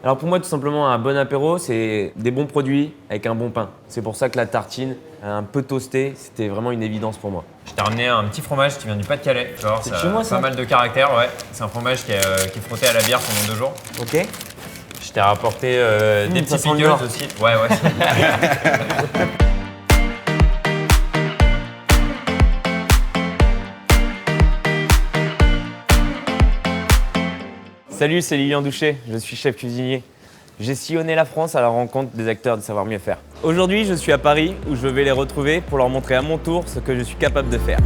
Alors pour moi, tout simplement, un bon apéro, c'est des bons produits avec un bon pain. C'est pour ça que la tartine, un peu toastée, c'était vraiment une évidence pour moi. Je t'ai ramené un petit fromage qui vient du Pas-de-Calais. Tu vas voir, C'est ça de chez moi, a ça pas mal de caractère, ouais. C'est un fromage qui est frotté à la bière pendant 2 jours. Ok. Je t'ai rapporté des petits ça sent le pickles Nord. aussi. Ouais. Salut, c'est Lilian Douchet, je suis chef cuisinier. J'ai sillonné la France à la rencontre des acteurs de Savoir Mieux Faire. Aujourd'hui, je suis à Paris où je vais les retrouver pour leur montrer à mon tour ce que je suis capable de faire.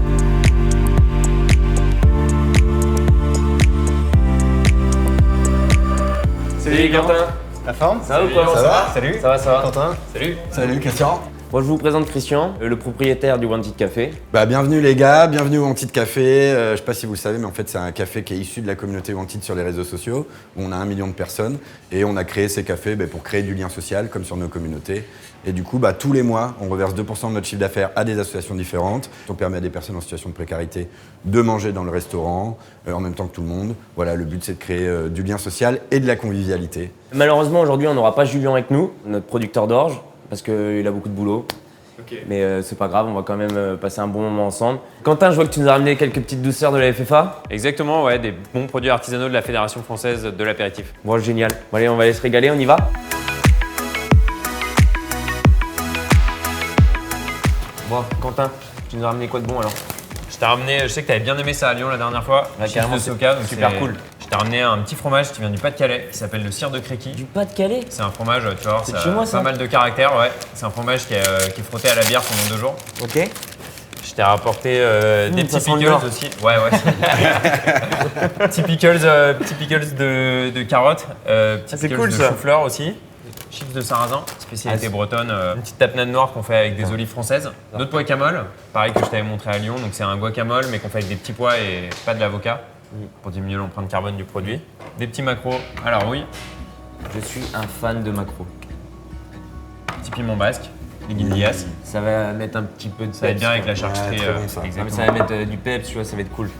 Salut Quentin. La forme? Ça va ou quoi? Ça va? Salut. Ça va. Quentin? Salut. Salut Christian. Bon, je vous présente Christian, le propriétaire du Wanted Café. Bienvenue les gars, bienvenue au Wanted Café. Je sais pas si vous le savez, mais en fait c'est un café qui est issu de la communauté Wanted sur les réseaux sociaux, où on a 1 million de personnes. Et on a créé ces cafés pour créer du lien social, comme sur nos communautés. Et du coup, tous les mois, on reverse 2% de notre chiffre d'affaires à des associations différentes. On permet à des personnes en situation de précarité de manger dans le restaurant, en même temps que tout le monde. Voilà, le but c'est de créer du lien social et de la convivialité. Malheureusement, aujourd'hui, on n'aura pas Julien avec nous, notre producteur d'orge, parce qu'il a beaucoup de boulot. Ok. Mais c'est pas grave, on va quand même passer un bon moment ensemble. Quentin, je vois que tu nous as ramené quelques petites douceurs de la FFA. Exactement, ouais, des bons produits artisanaux de la Fédération française de l'apéritif. Bon, génial. Bon, allez, on va aller se régaler, on y va? Bon, Quentin, tu nous as ramené quoi de bon alors? Je t'ai ramené, je sais que tu avais bien aimé ça à Lyon la dernière fois. Ouais, Chips carrément, de Soca, donc super c'est cool. Je t'ai ramené un petit fromage qui vient du Pas-de-Calais qui s'appelle le cire de Créqui. Du Pas-de-Calais? C'est un fromage, tu vois, C'est ça de chez moi, a ça? pas mal de caractère, ouais. C'est un fromage qui est frotté à la bière pendant 2 jours. Ok. Je t'ai rapporté des ça petits sent le pickles Nord. aussi. Ouais. petits pickles de carottes, petits c'est pickles cool, de ça. chou-fleur aussi. Chips de sarrasin, spécialité Ah, bretonne. Une petite tapenade noire qu'on fait avec des olives françaises. Notre guacamole, pareil que je t'avais montré à Lyon. Donc c'est un guacamole mais qu'on fait avec des petits pois et pas de l'avocat pour diminuer l'empreinte carbone du produit. Des petits maquereaux à la rouille, Je suis un fan de macro. petit piment basque, des guindillas. Ça va mettre un petit peu de Ça va être bien avec la charcuterie. très bon, ça. Ah, mais Exactement. ça va mettre du peps, tu vois, ça va être cool.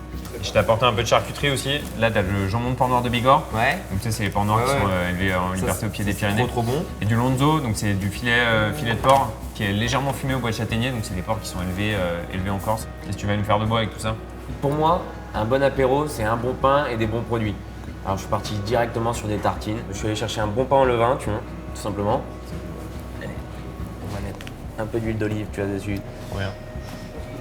Je t'ai apporté un peu de charcuterie aussi. Là, t'as le jambon de porc noir de Bigorre. Ouais. Donc ça, c'est les porcs noirs qui Ouais, sont ouais. élevés en liberté au pied des Pyrénées. Trop bon. Et du lonzo, donc c'est du filet de porc qui est légèrement fumé au bois de châtaignier. Donc c'est des porcs qui sont élevés en Corse. Qu'est-ce que tu vas nous faire de beau avec tout ça? Pour moi, un bon apéro, c'est un bon pain et des bons produits. Alors je suis parti directement sur des tartines. Je suis allé chercher un bon pain en levain, tu vois, tout simplement. Allez, on va mettre un peu d'huile d'olive, tu vois, dessus. Rien.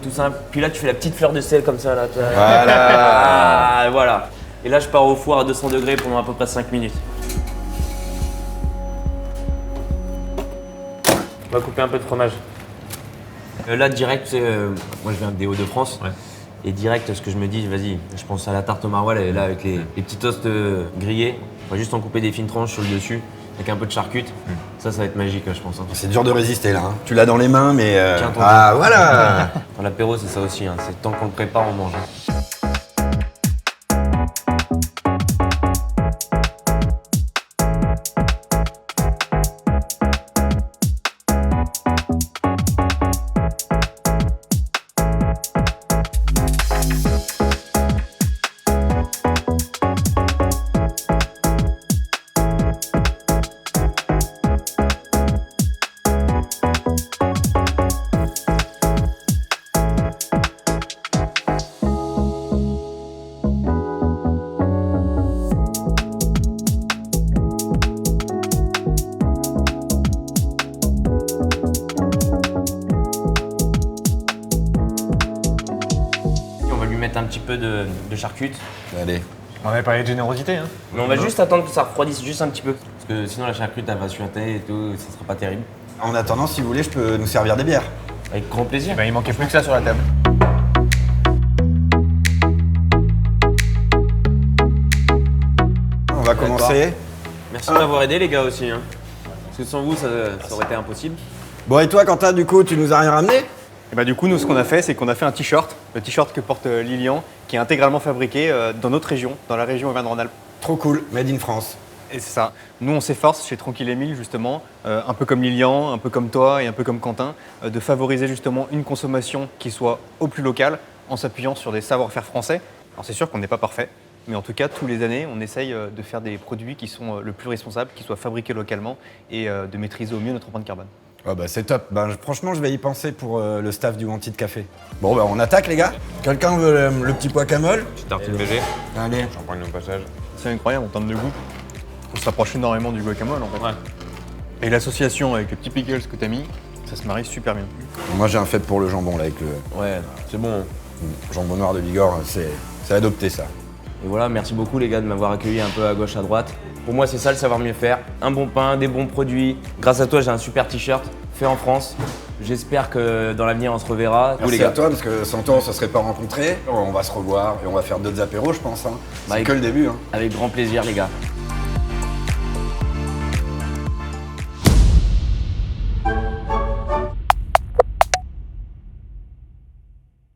Tout simple. Puis là, tu fais la petite fleur de sel comme ça, là. Voilà. Ah, voilà. Et là, je pars au four à 200 degrés pendant à peu près 5 minutes. On va couper un peu de fromage. Là, direct, moi je viens des Hauts-de-France. Ouais. Et direct, ce que je me dis, vas-y, je pense à la tarte au maroilles, elle est là avec les petits toasts grillés. On va juste en couper des fines tranches sur le dessus, avec un peu de charcute. Ça va être magique, je pense. Hein. C'est dur de résister là. Tu l'as dans les mains, mais. Tiens, ton Ah voilà. Dans l'apéro, c'est ça aussi. Hein. C'est tant qu'on le prépare, on mange. Hein. Et on va lui mettre un petit peu de charcute. Allez. On avait parlé de générosité, hein. Mais on va juste attendre que ça refroidisse juste un petit peu. Parce que sinon la charcute elle va suinter et tout, ça sera pas terrible. En attendant, si vous voulez, je peux nous servir des bières. Avec grand plaisir. Il manquait plus que ça sur la table. On va commencer. Merci de m'avoir aidé les gars aussi. Hein. Parce que sans vous, ça aurait été impossible. Bon, et toi, Quentin, du coup, tu nous as rien ramené? Et bah du coup, nous, ce qu'on a fait, c'est qu'on a fait un t-shirt, le t-shirt que porte Lilian, qui est intégralement fabriqué dans notre région, dans la région Auvergne-Rhône-Alpes. Trop cool, made in France. Et c'est ça. Nous, on s'efforce chez Tranquille Émile, justement, un peu comme Lilian, un peu comme toi et un peu comme Quentin, de favoriser justement une consommation qui soit au plus local, en s'appuyant sur des savoir-faire français. Alors c'est sûr qu'on n'est pas parfait, mais en tout cas, tous les années, on essaye de faire des produits qui sont le plus responsables, qui soient fabriqués localement et de maîtriser au mieux notre empreinte carbone. Ah bah c'est top. Franchement, je vais y penser pour le staff du Wanted Café. Bon, bah on attaque, les gars. Quelqu'un veut le petit pois camel? Petite tartine végé. Allez. J'en prends une au passage. C'est incroyable en termes de goût. On se rapproche énormément du guacamole en fait. Ouais. Et l'association avec le petit pickles que tu as mis, ça se marie super bien. Moi, j'ai un fait pour le jambon, là, avec le Ouais, c'est bon. jambon noir de Bigorre. C'est adopté, ça. Et voilà, merci beaucoup les gars de m'avoir accueilli un peu à gauche, à droite. Pour moi, c'est ça le savoir mieux faire. Un bon pain, des bons produits. Grâce à toi, j'ai un super t-shirt fait en France. J'espère que dans l'avenir, on se reverra. Vous, Merci les gars. à toi, parce que sans toi, on se serait pas rencontrés. On va se revoir et on va faire d'autres apéros, je pense. Hein. Bah, C'est que le début. Hein. Avec grand plaisir, les gars.